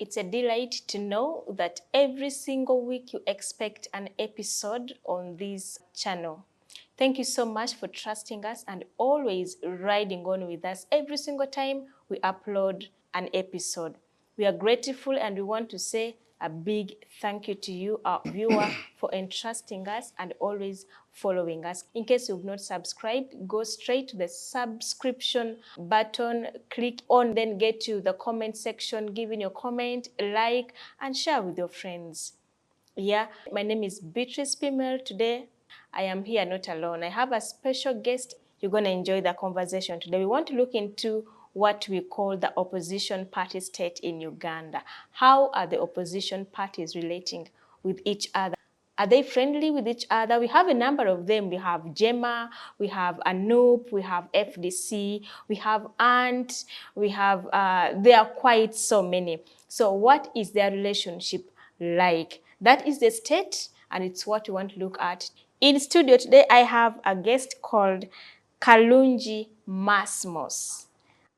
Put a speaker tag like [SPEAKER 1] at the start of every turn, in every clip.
[SPEAKER 1] It's a delight to know that every single week you expect an episode on this channel. Thank you so much for trusting us and always riding on with us every single time we upload an episode. We are grateful and we want to say a big thank you to you, our viewer, for entrusting us and always following us. In case you've not subscribed, go straight to the subscription button, click on, then get to the comment section, give in your comment, like, and share with your friends. Yeah, my name is Beatrice Pimer. Today, I am here not alone. I have a special guest. You're going to enjoy the conversation today. We want to look into what we call the opposition party state in Uganda. How are the opposition parties relating with each other? Are they friendly with each other? We have a number of them. We have JEEMA, we have ANUP, we have FDC, we have ANT, we have, there are quite so many. So what is their relationship like? That is the state, and it's what we want to look at. In studio today, I have a guest called Kalungi Masmoos,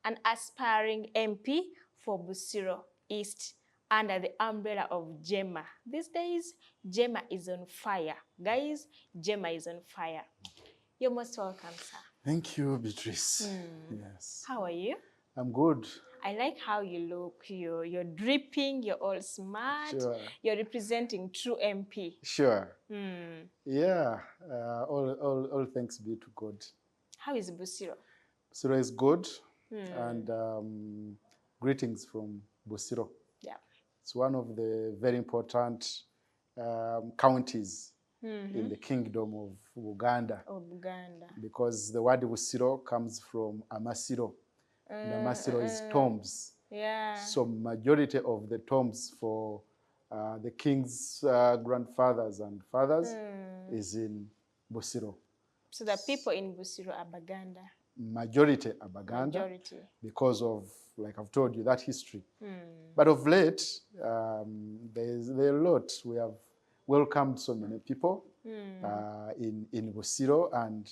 [SPEAKER 1] an aspiring MP for Busiro East under the umbrella of JEEMA. These days, JEEMA is on fire. Guys, JEEMA is on fire. You're most welcome, sir.
[SPEAKER 2] Thank you, Beatrice. Yes.
[SPEAKER 1] How are you?
[SPEAKER 2] I'm good.
[SPEAKER 1] I like how you look. You're dripping, you're all smart.
[SPEAKER 2] Sure.
[SPEAKER 1] You're representing true MP.
[SPEAKER 2] Sure. Yeah. All thanks be to God.
[SPEAKER 1] How is Busiro?
[SPEAKER 2] Busiro is good. And greetings from Busiro.
[SPEAKER 1] Yeah.
[SPEAKER 2] It's one of the very important counties in the kingdom of Uganda. Because the word Busiro comes from Amasiro. And Amasiro is tombs.
[SPEAKER 1] Yeah.
[SPEAKER 2] So majority of the tombs for the king's grandfathers and fathers is in Busiro.
[SPEAKER 1] So the people in Busiro are Baganda.
[SPEAKER 2] Majority are Baganda.
[SPEAKER 1] Majority.
[SPEAKER 2] Because of, like I've told you, that history. But of late, there's a lot. We have welcomed so many people in Busiro, and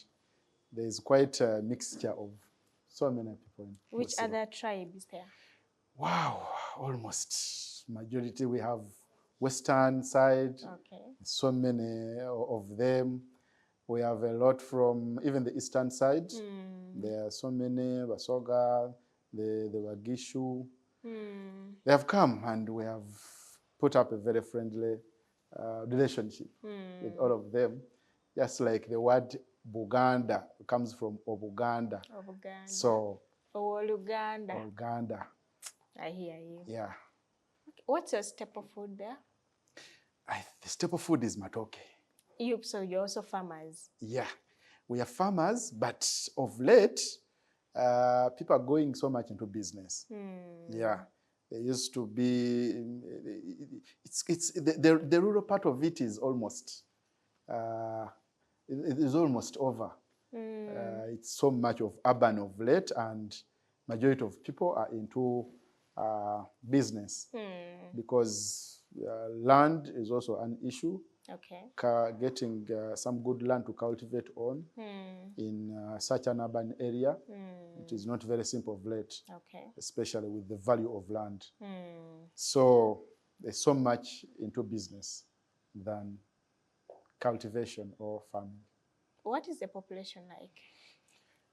[SPEAKER 2] there's quite a mixture of so many people in
[SPEAKER 1] Which
[SPEAKER 2] Busiro.
[SPEAKER 1] other tribe is there?
[SPEAKER 2] Wow, almost majority. We have western side, so many of them. We have a lot from even the eastern side. There are so many, Basoga, the Wagishu. They have come and we have put up a very friendly relationship with all of them. Just like the word Buganda comes from Obuganda.
[SPEAKER 1] Obuganda.
[SPEAKER 2] So,
[SPEAKER 1] Uganda.
[SPEAKER 2] Uganda.
[SPEAKER 1] I hear you.
[SPEAKER 2] Yeah.
[SPEAKER 1] Okay. What's your staple food there?
[SPEAKER 2] The staple food is matoke.
[SPEAKER 1] So you're also farmers?
[SPEAKER 2] Yeah. We are farmers, but of late, people are going so much into business. Yeah. There used to be, the rural part of it is almost, it is almost over. It's so much of urban of late, and majority of people are into business because land is also an issue.
[SPEAKER 1] Okay.
[SPEAKER 2] Getting some good land to cultivate on in such an urban area, it is not very simple of late, especially with the value of land. So there's so much into business than cultivation or farming.
[SPEAKER 1] What is the population like?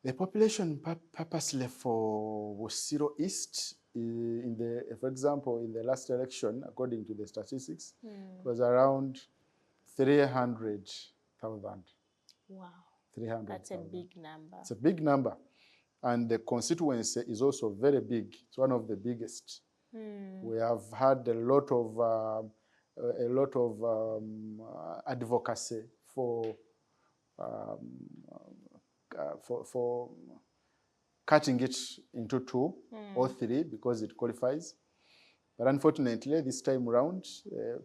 [SPEAKER 2] The population purposely for Busiro East, for example, in the last election, according to the statistics, was around 300,000.
[SPEAKER 1] Wow.
[SPEAKER 2] 300,000.
[SPEAKER 1] That's a big number.
[SPEAKER 2] It's a big number. And the constituency is also very big. It's one of the biggest. We have had a lot of advocacy for cutting it into 2 or 3 because it qualifies. But unfortunately, this time around,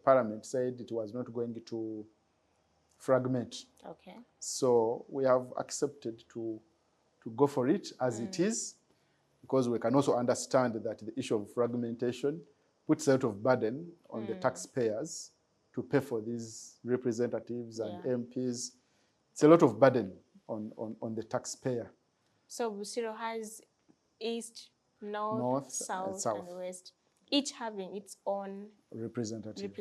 [SPEAKER 2] Parliament said it was not going to fragment.
[SPEAKER 1] Okay.
[SPEAKER 2] So we have accepted to go for it as it is, because we can also understand that the issue of fragmentation puts a lot of burden on the taxpayers to pay for these representatives and MPs. It's a lot of burden on the taxpayer.
[SPEAKER 1] So Busiro has east, north, south, and west. Each having its own
[SPEAKER 2] representative.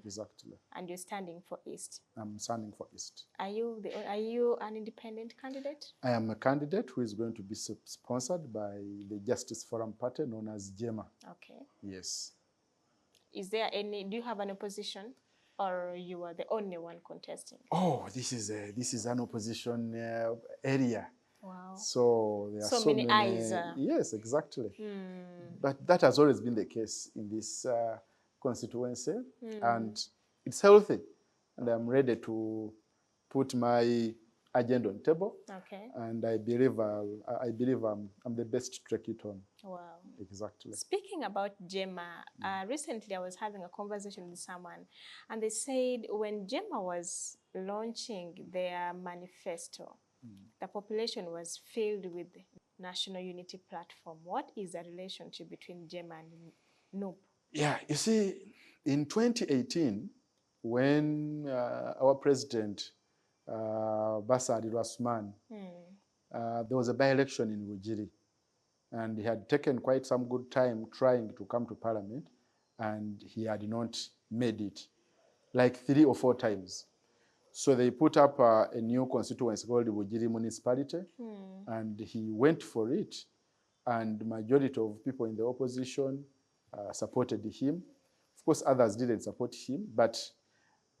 [SPEAKER 1] Exactly. And you're standing for East.
[SPEAKER 2] I'm standing for East.
[SPEAKER 1] Are you an independent candidate?
[SPEAKER 2] I am a candidate who is going to be sponsored by the Justice Forum Party known as JEEMA.
[SPEAKER 1] Okay.
[SPEAKER 2] Yes.
[SPEAKER 1] Is there do you have an opposition, or you are the only one contesting?
[SPEAKER 2] Oh, this is an opposition area.
[SPEAKER 1] Wow.
[SPEAKER 2] So there are so many
[SPEAKER 1] eyes.
[SPEAKER 2] Yes, exactly. But that has always been the case in this constituency, and it's healthy. And I'm ready to put my agenda on table.
[SPEAKER 1] Okay.
[SPEAKER 2] And I believe I'm the best to take it on.
[SPEAKER 1] Wow.
[SPEAKER 2] Exactly.
[SPEAKER 1] Speaking about JEEMA, recently I was having a conversation with someone, and they said when JEEMA was launching their manifesto, the population was filled with National Unity Platform. What is the relationship between JEEMA and NUP? Yeah,
[SPEAKER 2] you see, in 2018, when our president, Basari Rasman, there was a by-election in Wujiri, and he had taken quite some good time trying to come to parliament, and he had not made it, like 3 or 4 times. So they put up a new constituency called the Wujiri municipality, and he went for it, and the majority of people in the opposition supported him. Of course, others didn't support him, but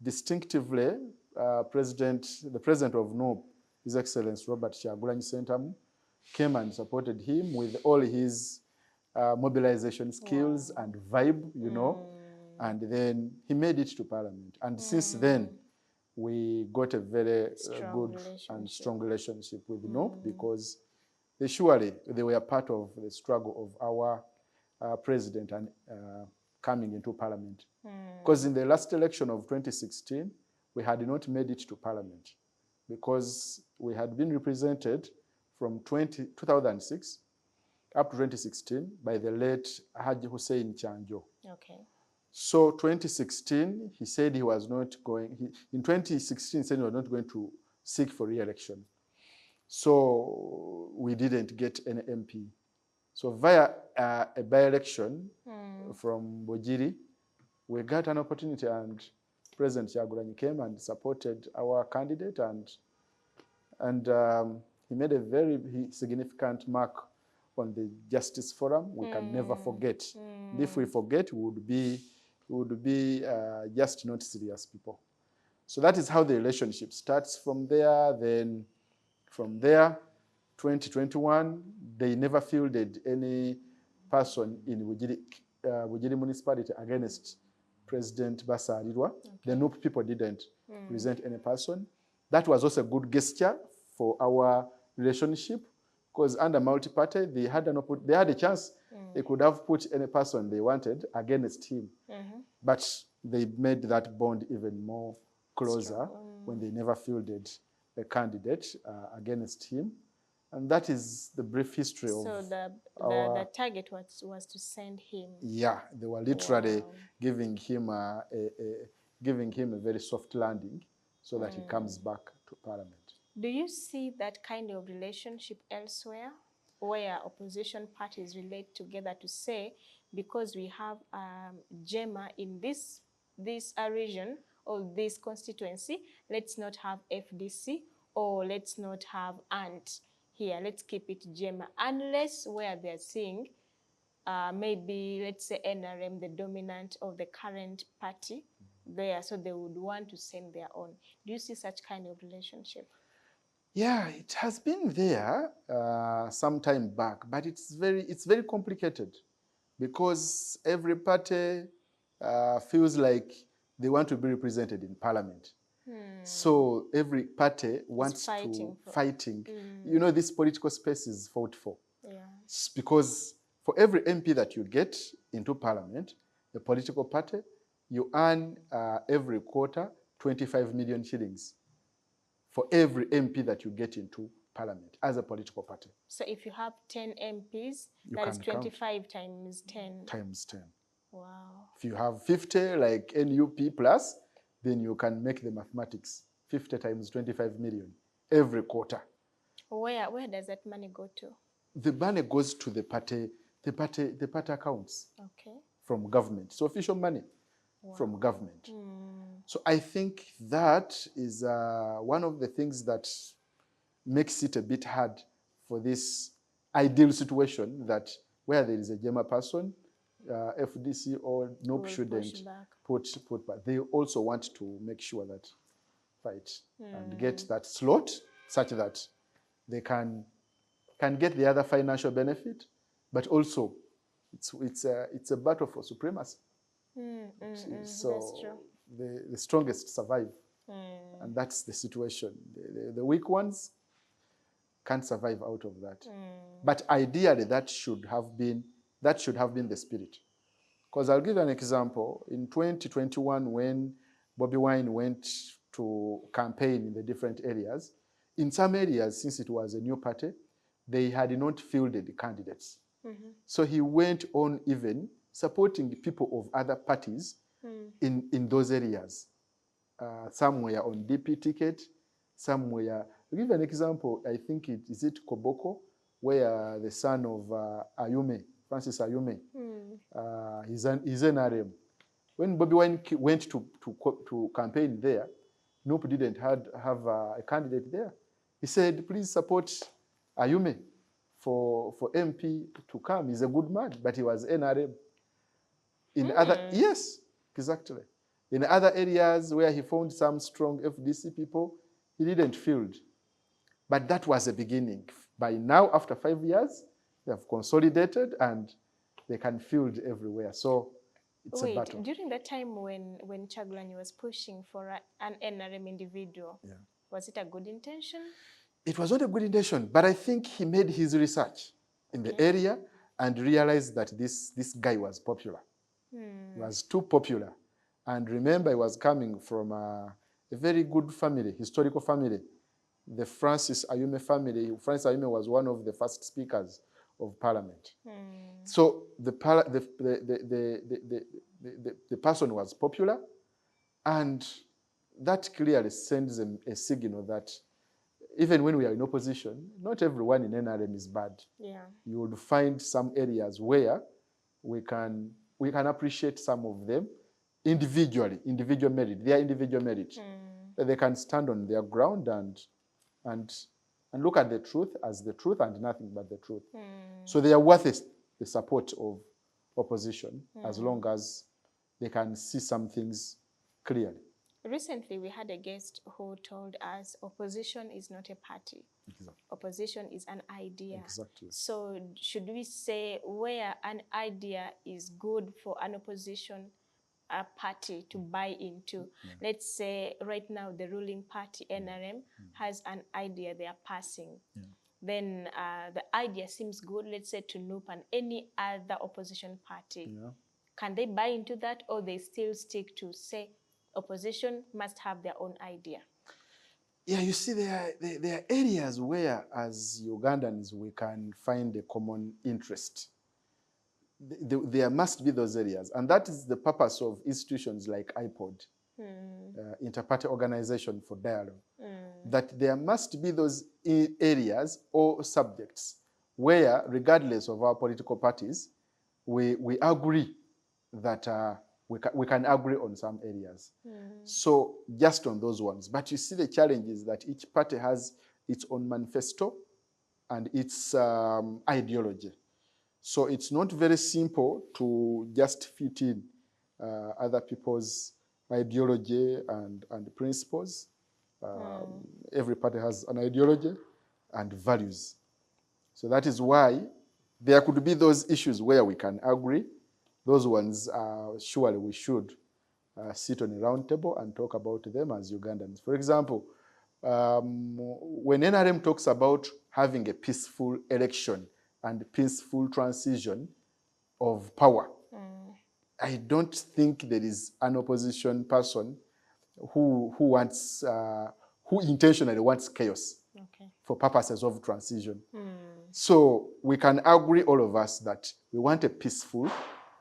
[SPEAKER 2] distinctively, the president of NUP, His Excellency Robert Kyagulanyi Ssentamu, came and supported him with all his mobilization skills and vibe, you know, and then he made it to parliament. And since then, we got a very good and strong relationship with NUP, because they were part of the struggle of our president and coming into parliament. Because in the last election of 2016, we had not made it to parliament, because we had been represented from 2006 up to 2016 by the late Haji Hussein Chanjo. Okay. So 2016, he said he was not going, in 2016, he said he was not going to seek for re-election. So we didn't get any MP. So via a by-election from Wujiri, we got an opportunity, and President Kyagulanyi came and supported our candidate, and he made a very significant mark on the Justice Forum. We can never forget. And if we forget, we would be just not serious people. So that is how the relationship starts from there. Then from there, 2021, they never fielded any person in Wujiri municipality against President Basarirwa. Okay. The NUP people didn't present any person. That was also a good gesture for our relationship, because under multi-party, they had a chance. They could have put any person they wanted against him. But they made that bond even more closer when they never fielded a candidate against him. And that is the brief history of the target was to send him. Yeah, they were literally giving him a very soft landing so that he comes back to parliament. Do you see that kind of relationship elsewhere, where opposition parties relate together to say, because we have JEEMA in this region or this constituency, let's not have FDC, or let's not have ANT here, let's keep it JEEMA, unless where they're seeing maybe, let's say, NRM, the dominant of the current party there, so they would want to send their own. Do you see such kind of relationship? Yeah, it has been there some time back, but it's very complicated, because every party feels like they want to be represented in parliament. So every party wants fighting. You know, this political space is fought for. Yeah. Because for every MP that you get into parliament, the political party, you earn every quarter 25 million shillings for every MP that you get into parliament as a political party. So if you have 10 MPs, that is 25 times 10. Times 10. Wow. If you have 50, like NUP plus, then you can make the mathematics. 50 times 25 million every quarter. Where does that money go to? The money goes to the party accounts. Okay. from government. It's official money from government. So I think that is one of the things that makes it a bit hard for this ideal situation that where there is a JEEMA person, FDC or NOP shouldn't put back. They also want to make sure that fight and get that slot such that they can get the other financial benefit, but also it's a battle for supremacy. So
[SPEAKER 1] that's true.
[SPEAKER 2] The strongest survive, and that's the situation. The weak ones can't survive out of that. But ideally, that should have been the spirit. Because I'll give you an example. In 2021, when Bobi Wine went to campaign in the different areas, in some areas, since it was a new party, they had not fielded the candidates. So he went on even supporting people of other parties in those areas. Some were on DP ticket, some were... I'll give an example. I think is it Koboko, where the son of Ayume, Francis Ayume, he's NRM. When Bobi Wine went to campaign there, NUP didn't have a candidate there. He said, please support Ayume for MP to come. He's a good man, but he was NRM. In other, yes, exactly. In other areas where he found some strong FDC people, he didn't field. But that was the beginning. By now, after 5 years, they have consolidated and they can field everywhere. So it's a battle.
[SPEAKER 1] During that time when Kyagulanyi was pushing for an NRM individual, was it a good intention?
[SPEAKER 2] It was not a good intention, but I think he made his research in the area and realized that this guy was popular. He was too popular. And remember, he was coming from a very good family, historical family. The Francis Ayume family. Francis Ayume was one of the first speakers of parliament. So the person was popular, and that clearly sends a signal that even when we are in opposition, not everyone in NRM is bad. You would find some areas where we can appreciate some of them individually, individual merit, their individual merit. They can stand on their ground and look at the truth as the truth and nothing but the truth. So they are worth the support of opposition as long as they can see some things clearly.
[SPEAKER 1] Recently, we had a guest who told us opposition is not a party. Opposition is an idea. So should we say where an idea is good for an opposition party to buy into? Let's say right now the ruling party, NRM, has an idea they are passing. Then the idea seems good, let's say to NUP and any other opposition party. Can they buy into that, or they still stick to say opposition must have their own idea?
[SPEAKER 2] Yeah, you see, there are areas where, as Ugandans, we can find a common interest. There must be those areas, and that is the purpose of institutions like IPOD, Interparty Organization for Dialogue, that there must be those areas or subjects where, regardless of our political parties, we agree that we can agree on some areas. So just on those ones. But you see, the challenge is that each party has its own manifesto and its ideology. So it's not very simple to just fit in other people's ideology and principles. Every party has an ideology and values. So that is why there could be those issues where we can agree. Those ones, surely we should sit on a round table and talk about them as Ugandans. For example, when NRM talks about having a peaceful election and peaceful transition of power, I don't think there is an opposition person who intentionally wants chaos for purposes of transition. So we can agree, all of us, that we want a peaceful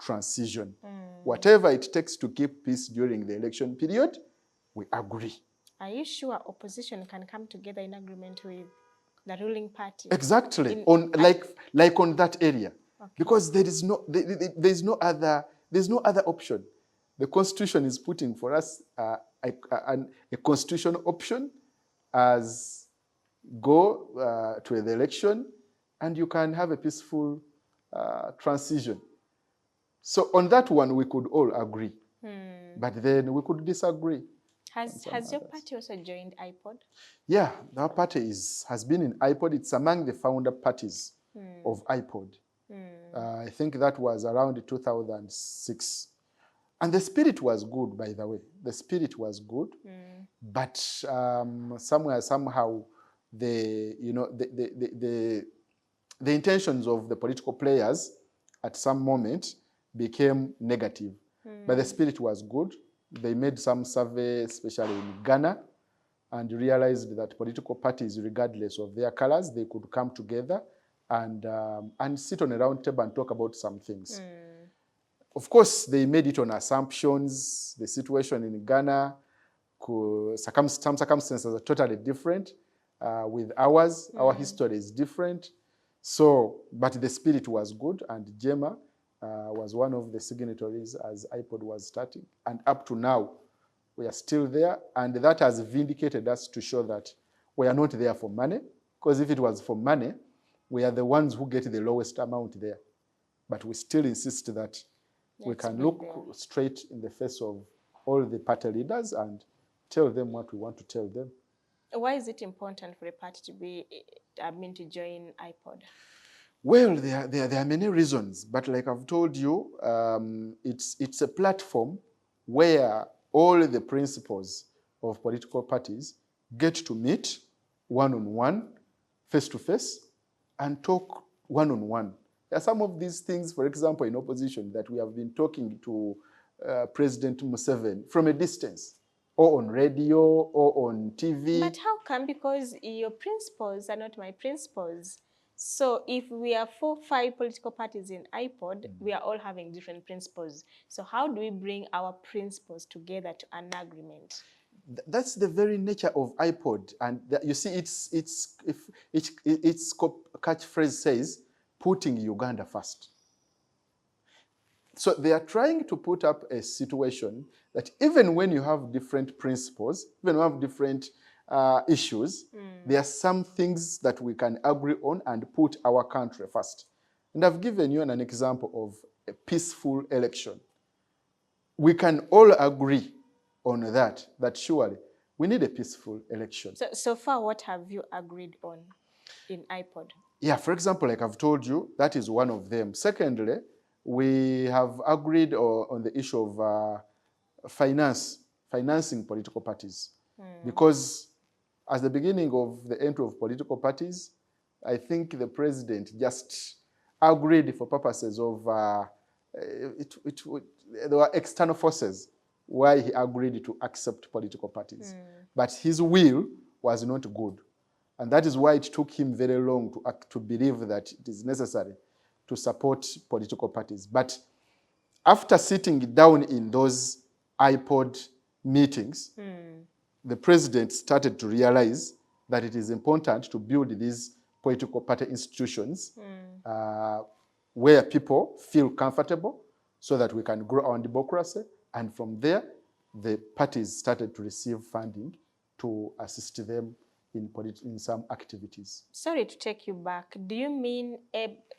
[SPEAKER 2] transition. Whatever it takes to keep peace during the election period, we agree.
[SPEAKER 1] Are you sure opposition can come together in agreement with the ruling party?
[SPEAKER 2] Exactly, like on that area, because there is no There's no other option. The Constitution is putting for us a constitutional option as go to the election and you can have a peaceful transition. So on that one, we could all agree. But then we could disagree.
[SPEAKER 1] Has your party also joined IPOD?
[SPEAKER 2] Yeah, our party has been in IPOD. It's among the founder parties of IPOD. I think that was around 2006. And the spirit was good, by the way. The spirit was good. But somehow, the intentions of the political players at some moment became negative. But the spirit was good. They made some survey, especially in Ghana, and realized that political parties, regardless of their colors, they could come together and sit on a round table and talk about some things. Of course, they made it on assumptions. The situation in Ghana, some circumstances are totally different with ours. Our history is different. So, but the spirit was good, and JEEMA was one of the signatories as IPOD was starting. And up to now, we are still there, and that has vindicated us to show that we are not there for money, because if it was for money, we are the ones who get the lowest amount there. But we still insist that we can look straight in the face of all the party leaders and tell them what we want to tell them.
[SPEAKER 1] Why is it important for a party to to join IPOD?
[SPEAKER 2] Well, there are many reasons, but like I've told you, it's a platform where all the principles of political parties get to meet one-on-one, face-to-face, and talk one-on-one. There are some of these things, for example, in opposition, that we have been talking to President Museveni from a distance, or on radio, or on TV.
[SPEAKER 1] But how come? Because your principles are not my principles. So if we are 4 or 5 political parties in IPOD, we are all having different principles. So how do we bring our principles together to an agreement?
[SPEAKER 2] That's the very nature of IPOD. And you see, its catchphrase says, putting Uganda first. So they are trying to put up a situation that even when you have different principles, even when you have different issues, there are some things that we can agree on and put our country first. And I've given you an example of a peaceful election. We can all agree on that surely we need a peaceful election.
[SPEAKER 1] So far, what have you agreed on in IPOD?
[SPEAKER 2] Yeah, for example, like I've told you, that is one of them. Secondly, we have agreed on the issue of financing political parties. Because at the beginning of the entry of political parties, I think the president just agreed for purposes of, there were external forces why he agreed to accept political parties. But his will was not good. And that is why it took him very long to believe that it is necessary to support political parties. But after sitting down in those IPOD meetings, the president started to realize that it is important to build these political party institutions where people feel comfortable so that we can grow our democracy. And from there, the parties started to receive funding to assist them in some activities. Sorry
[SPEAKER 1] to take you back. Do you mean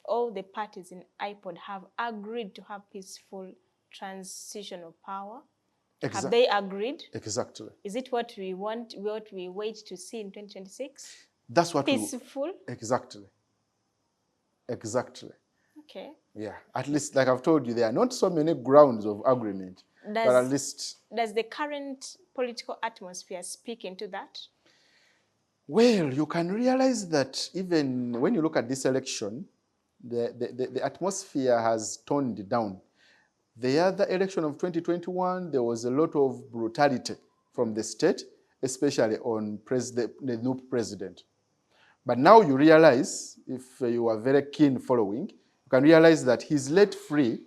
[SPEAKER 1] all the parties in IPOD have agreed to have peaceful transition of power? Have they agreed?
[SPEAKER 2] Exactly.
[SPEAKER 1] Is it what we want, what we wait to see in 2026?
[SPEAKER 2] That's what
[SPEAKER 1] peaceful?
[SPEAKER 2] Exactly. Exactly.
[SPEAKER 1] Okay.
[SPEAKER 2] Yeah. At least, like I've told you, there are not so many grounds of agreement. But at least...
[SPEAKER 1] Does the current political atmosphere speak into that?
[SPEAKER 2] Well, you can realize that even when you look at this election, the atmosphere has toned down. The other election of 2021, there was a lot of brutality from the state, especially on the new president. But now you realize, if you are very keen following, you can realize that he's let free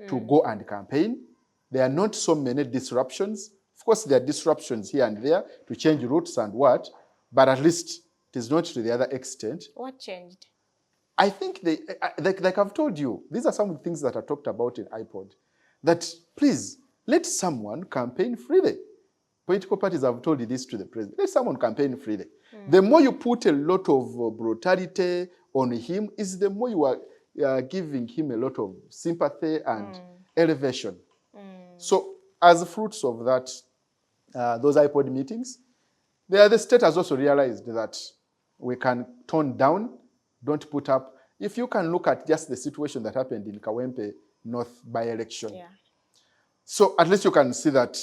[SPEAKER 2] to go and campaign. There are not so many disruptions. Of course, there are disruptions here and there to change routes and what, but at least it is not to the other extent.
[SPEAKER 1] What changed?
[SPEAKER 2] I think, like I've told you, these are some of the things that are talked about in IPOD. that please, let someone campaign freely. Political parties have told this to the president. Let someone campaign freely. The more you put a lot of brutality on him, is the more you are giving him a lot of sympathy and elevation. So as fruits of that, those iPod meetings, the state has also realized that we can tone down, don't put up. If you can look at just the situation that happened in Kawempe North by-election. Yeah. So at least you can see that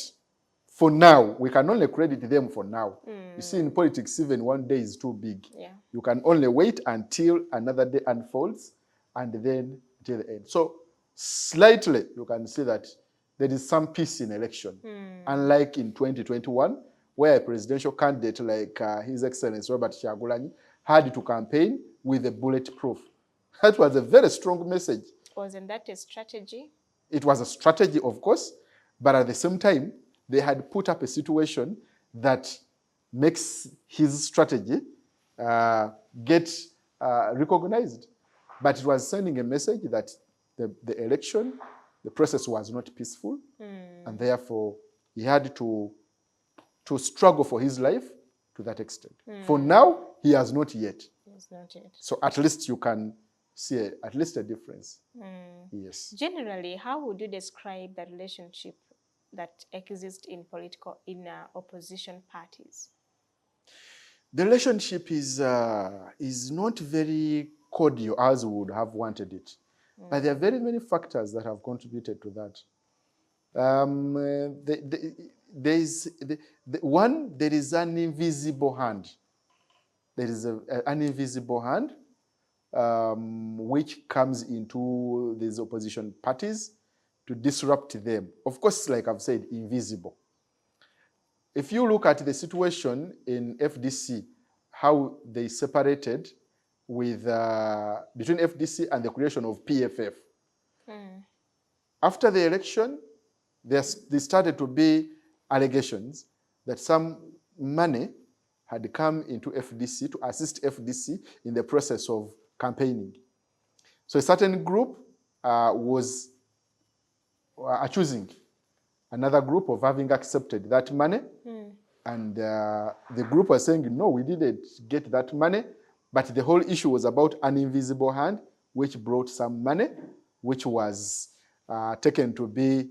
[SPEAKER 2] for now, we can only credit them for now. You see, in politics, even one day is too big. Yeah. You can only wait until another day unfolds and then till the end. So slightly, you can see that there is some peace in election. Unlike in 2021, where a presidential candidate like His Excellency Robert Kyagulanyi had to campaign with a bulletproof. That was a very strong message.
[SPEAKER 1] Wasn't that a strategy?
[SPEAKER 2] It was a strategy, of course, but at the same time, they had put up a situation that makes his strategy get recognized. But it was sending a message that the election, the process was not peaceful, and therefore he had to struggle for his life to that extent. For now, he has not yet.
[SPEAKER 1] It's not yet.
[SPEAKER 2] So at least you can see at least a difference. Yes.
[SPEAKER 1] Generally, how would you describe the relationship that exists in opposition parties?
[SPEAKER 2] The relationship is not very cordial as we would have wanted it. But there are very many factors that have contributed to that. There is an invisible hand. There is an invisible hand which comes into these opposition parties to disrupt them. Of course, like I've said, invisible. If you look at the situation in FDC, how they separated with between FDC and the creation of PFF. After the election, there started to be allegations that some money had come into FDC to assist FDC in the process of campaigning. So a certain group was accusing another group of having accepted that money. And the group was saying, no, we didn't get that money. But the whole issue was about an invisible hand, which brought some money, which was taken to be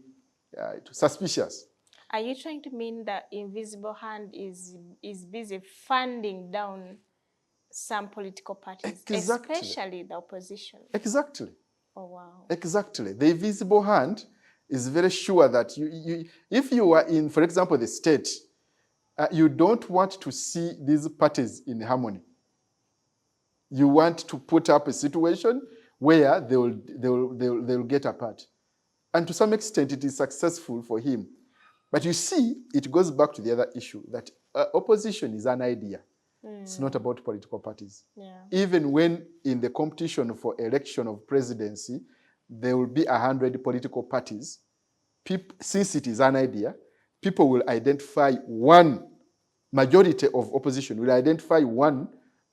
[SPEAKER 2] suspicious.
[SPEAKER 1] Are you trying to mean that invisible hand is busy funding down some political parties,
[SPEAKER 2] exactly.
[SPEAKER 1] Especially the opposition?
[SPEAKER 2] Exactly.
[SPEAKER 1] Oh, wow.
[SPEAKER 2] Exactly. The invisible hand is very sure that if you are in, for example, the state, you don't want to see these parties in harmony. You want to put up a situation where they will get apart. And to some extent, it is successful for him. But you see, it goes back to the other issue, that opposition is an idea. It's not about political parties. Yeah. Even when in the competition for election of presidency, there will be 100 political parties, since it is an idea, people will identify one, majority of opposition will identify one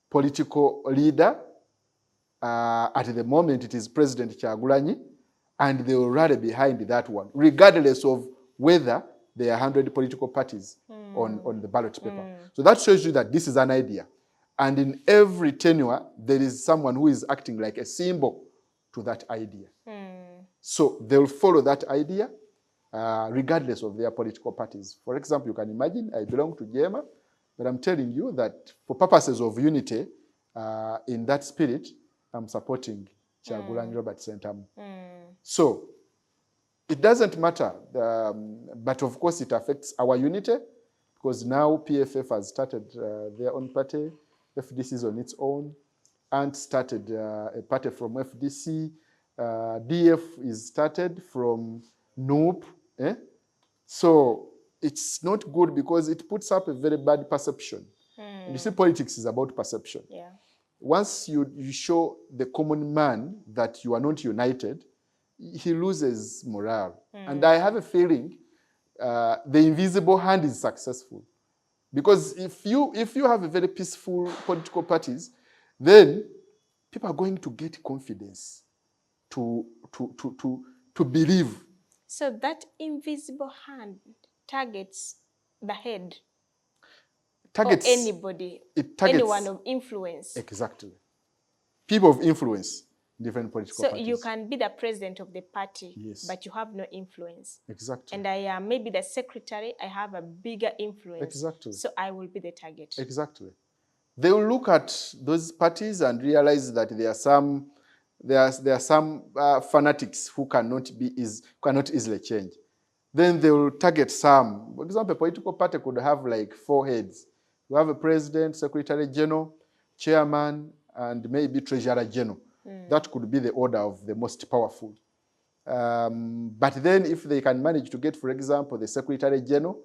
[SPEAKER 2] political leader. At the moment, it is President Kyagulanyi, and they will rally behind that one, regardless of whether there are 100 political parties on the ballot paper. So that shows you that this is an idea. And in every tenure, there is someone who is acting like a symbol to that idea. So they will follow that idea regardless of their political parties. For example, you can imagine I belong to JEEMA, but I'm telling you that for purposes of unity, in that spirit, I'm supporting Kyagulanyi Robert Sentamu. So it doesn't matter, but of course it affects our unity, because now PFF has started their own party, FDC is on its own, and started a party from FDC, DF is started from NOOP. So it's not good because it puts up a very bad perception. And you see, politics is about perception. Yeah. Once you show the common man that you are not united, he loses morale. And I have a feeling the invisible hand is successful. Because if you have a very peaceful political parties, then people are going to get confidence to believe
[SPEAKER 1] So that invisible hand targets the head
[SPEAKER 2] Targets,
[SPEAKER 1] or anybody,
[SPEAKER 2] it targets,
[SPEAKER 1] anyone of influence.
[SPEAKER 2] Exactly. People of influence in different political parties.
[SPEAKER 1] So you can be the president of the party,
[SPEAKER 2] yes,
[SPEAKER 1] but you have no influence.
[SPEAKER 2] Exactly.
[SPEAKER 1] And I am maybe the secretary, I have a bigger influence.
[SPEAKER 2] Exactly.
[SPEAKER 1] So I will be the target.
[SPEAKER 2] Exactly. They will look at those parties and realize that there are some fanatics who cannot easily change. Then they will target some. For example, a political party could have like 4 heads. You have a president, secretary general, chairman, and maybe treasurer general. That could be the order of the most powerful. But then if they can manage to get, for example, the secretary general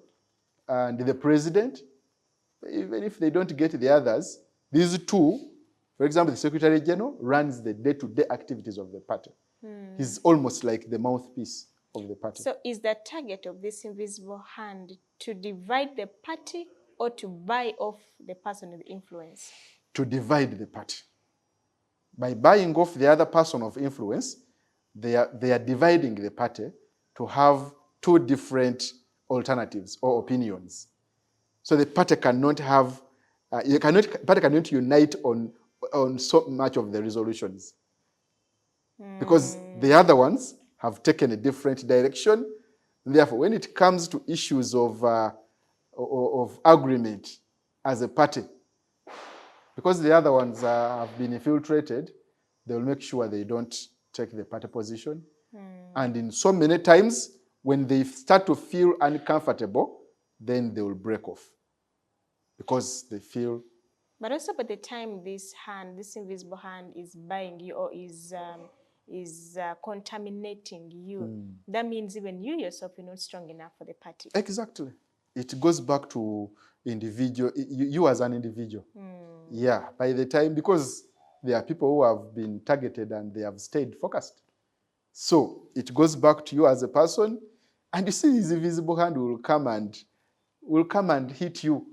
[SPEAKER 2] and the president, even if they don't get the others, these two, for example, the secretary general runs the day-to-day activities of the party. He's almost like the mouthpiece of the party.
[SPEAKER 1] So is the target of this invisible hand to divide the party or to buy off the person with influence?
[SPEAKER 2] To divide the party. By buying off the other person of influence, they are dividing the party to have 2 different alternatives or opinions. So the party cannot have, party cannot unite on so much of the resolutions. Because the other ones have taken a different direction. And therefore, when it comes to issues of agreement as a party, because the other ones have been infiltrated, they will make sure they don't take the party position. And in so many times, when they start to feel uncomfortable, then they will break off. Because they feel...
[SPEAKER 1] But also by the time this invisible hand is buying you or is contaminating you, that means even you yourself, you're not strong enough for the party.
[SPEAKER 2] Exactly. It goes back to individual, you as an individual. Yeah, by the time, because there are people who have been targeted and they have stayed focused. So it goes back to you as a person, and you see his invisible hand will come and hit you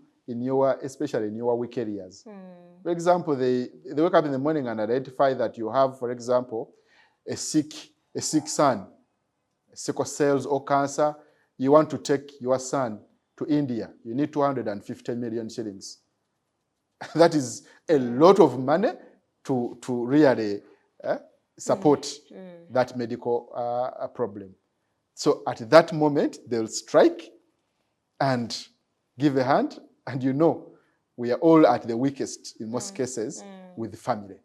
[SPEAKER 2] especially in your weak areas. For example, they wake up in the morning and identify that you have, for example, a sick son, sickle cells or cancer. You want to take your son to India. You need 250 million shillings. That is a lot of money to really support that medical problem. So at that moment, they'll strike and give a hand. And we are all at the weakest, in most cases, with family.